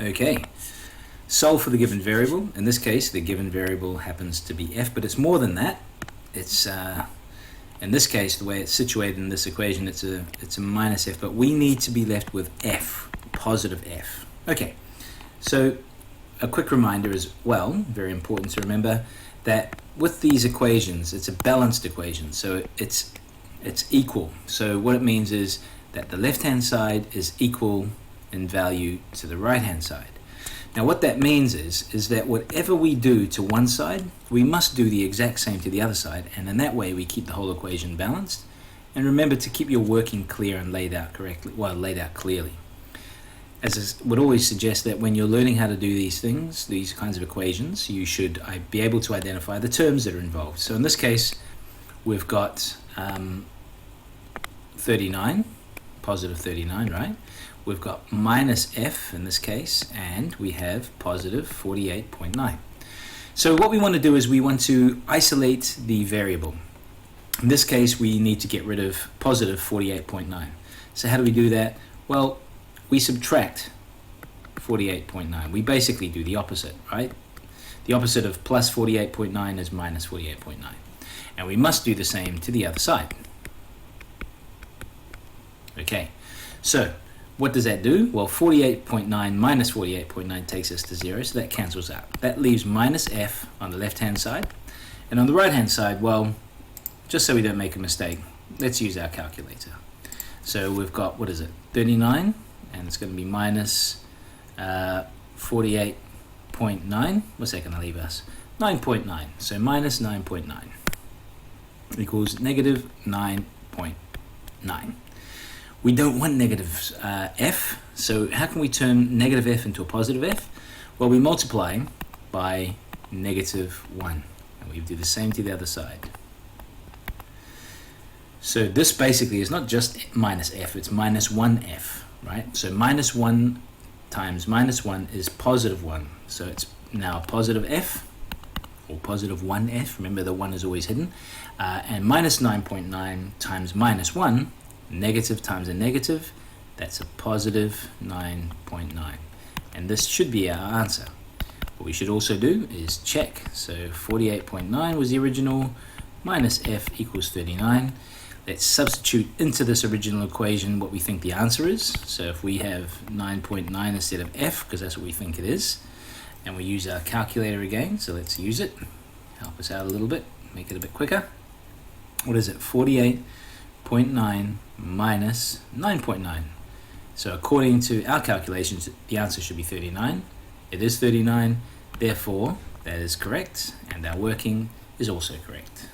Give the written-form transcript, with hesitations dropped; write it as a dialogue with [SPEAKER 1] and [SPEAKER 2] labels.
[SPEAKER 1] Okay, solve for the given variable. In this case, the given variable happens to be f, but it's more than that. It's in this case, the way it's situated in this equation, it's a minus f, but we need to be left with f, positive f. Okay, so a quick reminder as well, very important to remember, that with these equations, it's a balanced equation, so it's equal. So what it means is that the left-hand side is equal in value to the right-hand side. Now what that means is that whatever we do to one side, we must do the exact same to the other side, and in that way we keep the whole equation balanced. And remember to keep your working clear and laid out correctly, well, laid out clearly. As I would always suggest that when you're learning how to do these things, these kinds of equations, you should be able to identify the terms that are involved. So in this case, we've got 39, positive 39, right? We've got minus f in this case, and we have positive 48.9. So what we want to do is we want to isolate the variable. In this case, we need to get rid of positive 48.9. So how do we do that? Well, we subtract 48.9. We basically do the opposite, right? The opposite of plus 48.9 is minus 48.9. And we must do the same to the other side. Okay, so what does that do? Well, 48.9 minus 48.9 takes us to 0, so that cancels out. That leaves minus f on the left-hand side. And on the right-hand side, well, just so we don't make a mistake, let's use our calculator. So we've got, what is it, 39, and it's going to be minus 48.9. What's that going to leave us? 9.9. So minus 9.9 equals negative 9.9. We don't want negative f, so how can we turn negative f into a positive f? Well, we multiply by negative 1, and we do the same to the other side. So this basically is not just minus f, it's minus 1f, right? So minus 1 times minus 1 is positive 1, so it's now positive f, or positive 1f, remember the 1 is always hidden, and minus 9.9 times minus 1, negative times a negative, that's a positive 9.9. And this should be our answer. What we should also do is check. So 48.9 was the original, minus f equals 39. Let's substitute into this original equation what we think the answer is. So if we have 9.9 instead of f, because that's what we think it is, and we use our calculator again, so let's use it. Help us out a little bit, make it a bit quicker. What is it? 48.9 minus 9.9. So according to our calculations, the answer should be 39. It is 39, therefore that is correct, and our working is also correct.